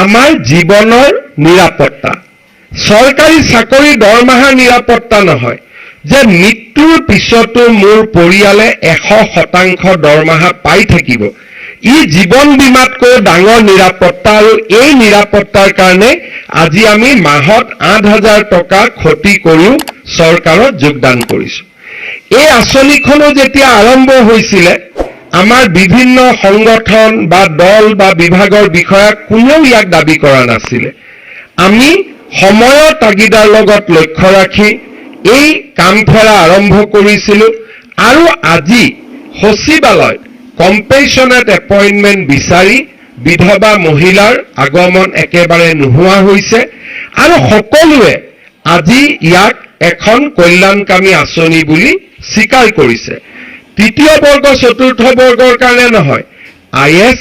আমাৰ জীৱনৰ নিৰাপত্তা চৰকাৰী চাকৰি দৰমহাৰ নিৰাপত্তা নহয় যে মৃত্যুৰ পিছতো মোৰ পৰিয়ালে 100% দৰমহা পাই থাকিব ই জীৱন বীমাতকৈ ডাঙৰ নিৰাপত্তা আৰু এই নিৰাপত্তাৰ কাৰণে আজি আমি মাহত 8,000 টকা ক্ষতি কৰিও চৰকাৰত যোগদান কৰিছো এই আঁচনিখনো যেতিয়া আৰম্ভ হৈছিল আমাৰ বিভিন্ন সংগঠন বা দল বা বিভাগৰ বিষয়া কোনেও ইয়াক দাবী কৰা নাছিল আমি সময়ৰ তাগিদাৰ লগত লক্ষ্য ৰাখি এই কামফেৰা আৰম্ভ কৰিছিলো আৰু আজি সচিবালয় কম্পেশনেট এপইন্টমেন্ট বিচাৰি বিধৱা মহিলাৰ আগমন একেবাৰে নোহোৱা হৈছে আৰু সকলোৱে আজি ইয়াক এখন কল্যাণকামী আঁচনি বুলি স্বীকাৰ কৰিছে তৃতীয় বৰ্গ চতুৰ্থ বৰ্গৰ কাৰণে নহয় আইএছ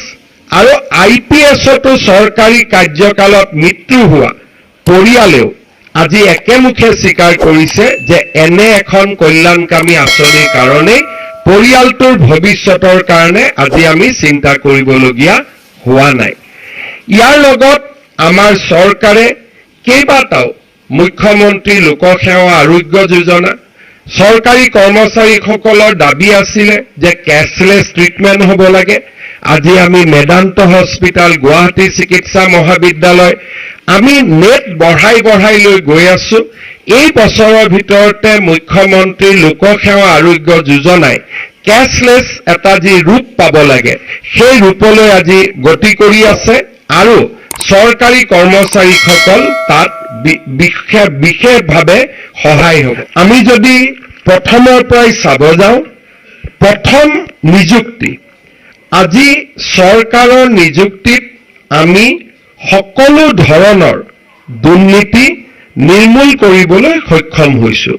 আৰু আইপিএছতো চৰকাৰী কাৰ্যকালত মৃত্যু হোৱা পৰিয়ালেও আজি একেমুখে স্বীকাৰ কৰিছে যে এনে এখন কল্যাণকামী আঁচনিৰ কাৰণে পৰিয়ালটোৰ ভৱিষ্যতৰ কাৰণে আজি আমি চিন্তা কৰিবলগীয়া হোৱা নাই ইয়াৰ লগত আমাৰ চৰকাৰে কেইবাটাও মুখ্যমন্ত্ৰী লোকসেৱা আৰোগ্য যোজনা চৰকাৰী কৰ্মচাৰীসকলৰ দাবী আছিল যে কেছলেছ ট্ৰিটমেণ্ট হ'ব লাগে আজি আমি মেদান্ত হস্পিটাল গুৱাহাটী চিকিৎসা মহাবিদ্যালয় আমি নেট বঢ়াই লৈ গৈ আছো এই বছৰৰ ভিতৰতে মুখ্যমন্ত্ৰী লোকসেৱা আৰোগ্য যোজনাই কেছলেছ এটা যি ৰূপ পাব লাগে সেই ৰূপলৈ আজি গতি কৰি আছে আৰু চৰকাৰী কৰ্মচাৰীসকল তাত বিশেষভাৱে সহায় হ'ব আমি যদি প্ৰথমৰ পৰাই চাব যাওঁ প্ৰথম নিযুক্তি আজি চৰকাৰৰ নিযুক্তিত আমি সকলো ধৰণৰ দুৰ্নীতি নিৰ্মূল কৰিবলৈ সক্ষম হৈছো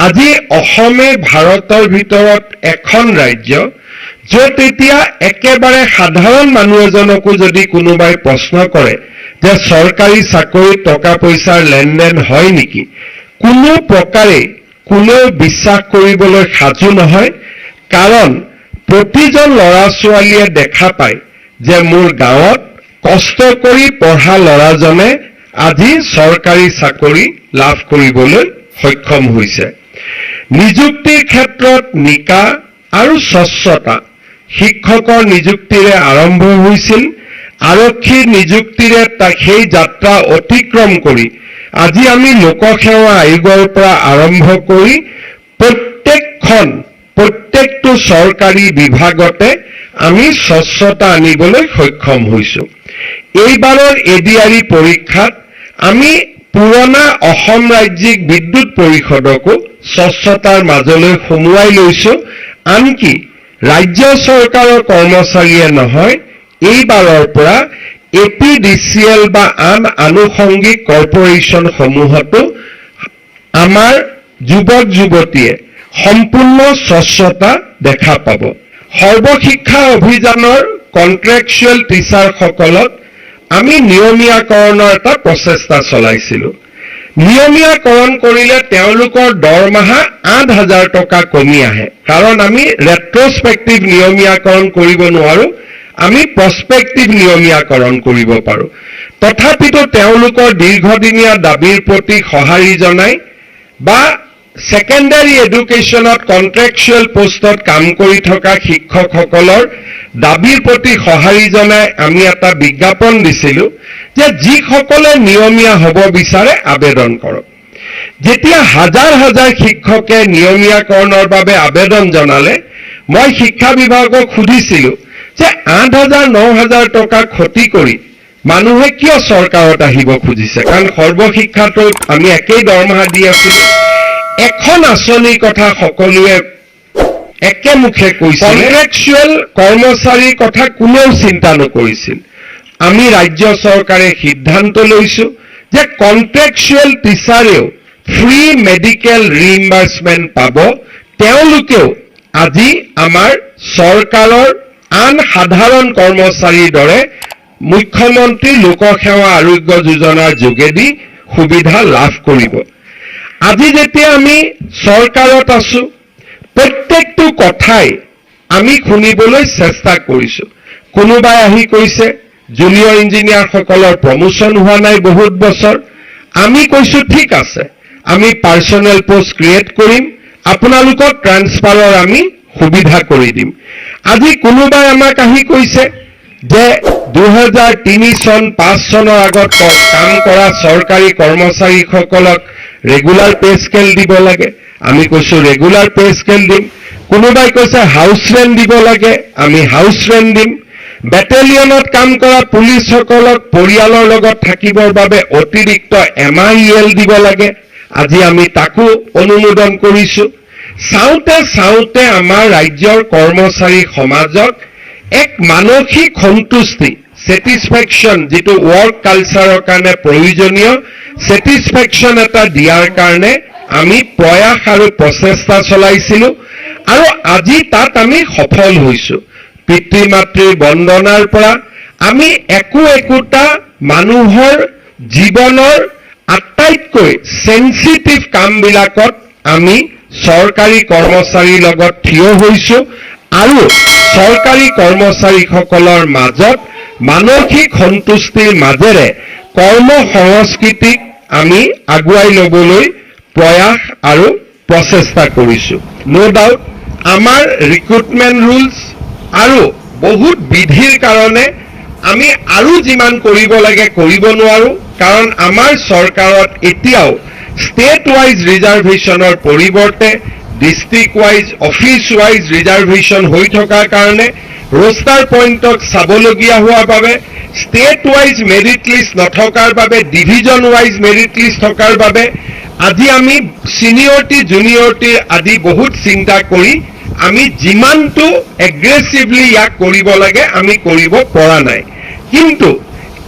আজি অসমে ভাৰতৰ ভিতৰত এখন ৰাজ্য য'ত এতিয়া একেবাৰে সাধাৰণ মানুহ এজনকো যদি কোনোবাই প্ৰশ্ন কৰে যে চৰকাৰী চাকৰিত টকা পইচাৰ লেনদেন হয় নেকি কোনো প্ৰকাৰে কোনেও বিশ্বাস কৰিবলৈ সাজু নহয় কাৰণ প্ৰতিজন ল'ৰা ছোৱালীয়ে দেখা পায় যে মোৰ গাঁৱত কষ্ট কৰি পঢ়া ল'ৰাজনে আজি চৰকাৰী চাকৰি লাভ কৰিবলৈ সক্ষম হৈছে নিযুক্তিৰ ক্ষেত্ৰত নিকা আৰু স্বচ্ছতা শিক্ষকৰ নিযুক্তিৰে আৰম্ভ হৈছিল আৰক্ষীৰ নিযুক্তিৰে সেই যাত্ৰা অতিক্ৰম কৰি আজি আমি লোকসেৱা আয়োগৰ পৰা আৰম্ভ কৰি প্ৰত্যেকটো চৰকাৰী বিভাগতে আমি স্বচ্ছতা আনিবলৈ সক্ষম হৈছো এইবাৰৰ এডিআৰই পৰীক্ষাত আমি পুৰণা অসম ৰাজ্যিক বিদ্যুৎ পৰিষদকো স্বচ্ছতাৰ মাজলৈ সোমোৱাই লৈছো আনকি ৰাজ্য চৰকাৰৰ কৰ্মচাৰীয়ে নহয় এইবাৰৰ পৰা এপিডিচিএল বা আন আনুষংগিক কৰ্পোৰেচন সমূহতো আমাৰ যুৱক যুৱতীয়ে সম্পূৰ্ণ স্বচ্ছতা দেখা পাব সৰ্বশিক্ষা অভিযানৰ কন্ট্ৰেকচুৱেল টিচাৰসকলক আমি নিয়মীয়াকৰণৰ এটা প্ৰচেষ্টা চলাইছিলো নিয়মীয়াকৰণ কৰিলে তেওঁলোকৰ দৰমহা 8,000 টকা কমি আহে কাৰণ আমি ৰেট্ৰস্পেক্টিভ নিয়মীয়াকৰণ কৰিব নোৱাৰো আমি প্ৰস্পেক্টিভ নিয়মীয়াকৰণ কৰিব পাৰো তথাপিতো তেওঁলোকৰ দীৰ্ঘদিনীয়া দাবীৰ প্ৰতি সঁহাৰি জনাই বা সেকেন্ডাৰী এডুকেশ্যনত কন্ট্ৰেকচুৱেল পোষ্টত কাম কৰি থকা শিক্ষকসকলৰ দাবীৰ প্ৰতি সঁহাৰি জনাই আমি এটা বিজ্ঞাপন দিছিলো যে যিসকলে নিয়মীয়া হ'ব বিচাৰে আবেদন কৰক যেতিয়া হাজাৰ হাজাৰ শিক্ষকে নিয়মীয়াকৰণৰ বাবে আবেদন জনালে মই শিক্ষা বিভাগক সুধিছিলো যে 8,000 9,000 টকা ক্ষতি কৰি মানুহে কিয় চৰকাৰত আহিব খুজিছে কাৰণ সৰ্বশিক্ষাটোত আমি একেই দৰমহা দি আছিলো এখন আঁচনিৰ কথা সকলোৱে একেমুখে কৈছিল কন্ট্ৰেকচুৱেল কৰ্মচাৰীৰ কথা কোনেও চিন্তা নকৰিছিল আমি ৰাজ্য চৰকাৰে সিদ্ধান্ত লৈছো যে কন্ট্ৰেকচুৱেল টিচাৰেও ফ্ৰী মেডিকেল ৰিইম্বাৰ্সমেন্ট পাব তেওঁলোকেও আজি আমাৰ চৰকাৰৰ আন সাধাৰণ কৰ্মচাৰীৰ দৰে মুখ্যমন্ত্ৰী লোকসেৱা আৰোগ্য যোজনাৰ যোগেদি সুবিধা লাভ কৰিব আজি যেতিয়া আমি চৰকাৰত আছো প্ৰত্যেকটো কথাই আমি শুনিবলৈ চেষ্টা কৰিছো কোনোবাই আহি কৈছে জুনিয়ৰ ইঞ্জিনিয়াৰসকলৰ প্ৰমোশ্যন হোৱা নাই বহুত বছৰ। আমি কৈছোঁ ঠিক আছে, আমি পাৰ্চনেল পোষ্ট ক্ৰিয়েট কৰিম, আপোনালোকক ট্ৰান্সফাৰৰ আমি সুবিধা কৰি দিম। আজি কোনোবাই আমাক আহি কৈছে যে 2003 চন 5 চনৰ আগত কাম কৰা চৰকাৰী কৰ্মচাৰীসকলক ৰেগুলাৰ পে স্কেল দিব লাগে। আমি কৈছোঁ ৰেগুলাৰ পে স্কেল দিম। কোনোবাই কৈছে হাউচ ৰেণ্ট দিব লাগে, আমি হাউচ ৰেণ্ট দিম। বেটেলিয়নত কাম কৰা পুলিচসকলক পৰিয়ালৰ লগত থাকিবৰ বাবে অতিৰিক্ত MIL দিব লাগে, আজি আমি তাকো অনুমোদন কৰিছোঁ। চাওঁতে চাওঁতে আমাৰ ৰাজ্যৰ কৰ্মচাৰী সমাজক এক মানসিক সন্তুষ্টি, ছেটিছফেকশ্যন, যিটো ৱৰ্ক কালচাৰৰ কাৰণে প্ৰয়োজনীয় ছেটিছফেকশ্যন এটা দিয়াৰ কাৰণে আমি প্ৰয়াস আৰু প্ৰচেষ্টা চলাইছিলোঁ আৰু আজি তাত আমি সফল হৈছোঁ। পিতৃ মাতৃৰ বন্দনাৰ পৰা আমি একোটা মানুহৰ জীৱনৰ আটাইতকৈ সেন্সিটিভ কামবিলাকত আমি চৰকাৰী কৰ্মচাৰীৰ লগত থিয় হৈছোঁ আৰু চৰকাৰী কৰ্মচাৰীসকলৰ মাজত মানসিক সন্তুষ্টিৰ মাজেৰে কৰ্ম সংস্কৃতিক আমি আগুৱাই ল'বলৈ প্ৰয়াস আৰু প্ৰচেষ্টা কৰিছোঁ। নো ডাউট আমাৰ ৰিক্ৰুটমেণ্ট ৰুলছ আৰু বহুত বিধিৰ কাৰণে আমি আৰু যিমান কৰিব লাগে কৰিব নোৱাৰোঁ, কাৰণ আমাৰ চৰকাৰত এতিয়াও ষ্টেট ৱাইজ ৰিজাৰ্ভেশ্যনৰ পৰিৱৰ্তে district wise office wise reservation হৈ থকাৰ কাৰণে ৰোষ্টাৰ পইণ্টক চাবলগীয়া হোৱাৰ বাবে, ষ্টেট ৱাইজ মেৰিট লিষ্ট নথকাৰ বাবে, ডিভিজন ৱাইজ মেৰিট লিষ্ট থকাৰ বাবে আজি আমি ছিনিয়ৰিটি জুনিয়ৰিটি আদি বহুত চিন্তা কৰি আমি যিমানটো এগ্ৰেছিভলি ইয়াক কৰিব লাগে আমি কৰিব পৰা নাই। কিন্তু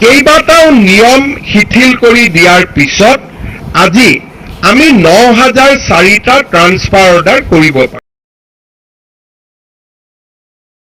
কেইবাটাও নিয়ম শিথিল কৰি দিয়াৰ পিছত আজি আমি 9004টা ট্ৰান্সফাৰ অৰ্ডাৰ কৰিব পাৰোঁ।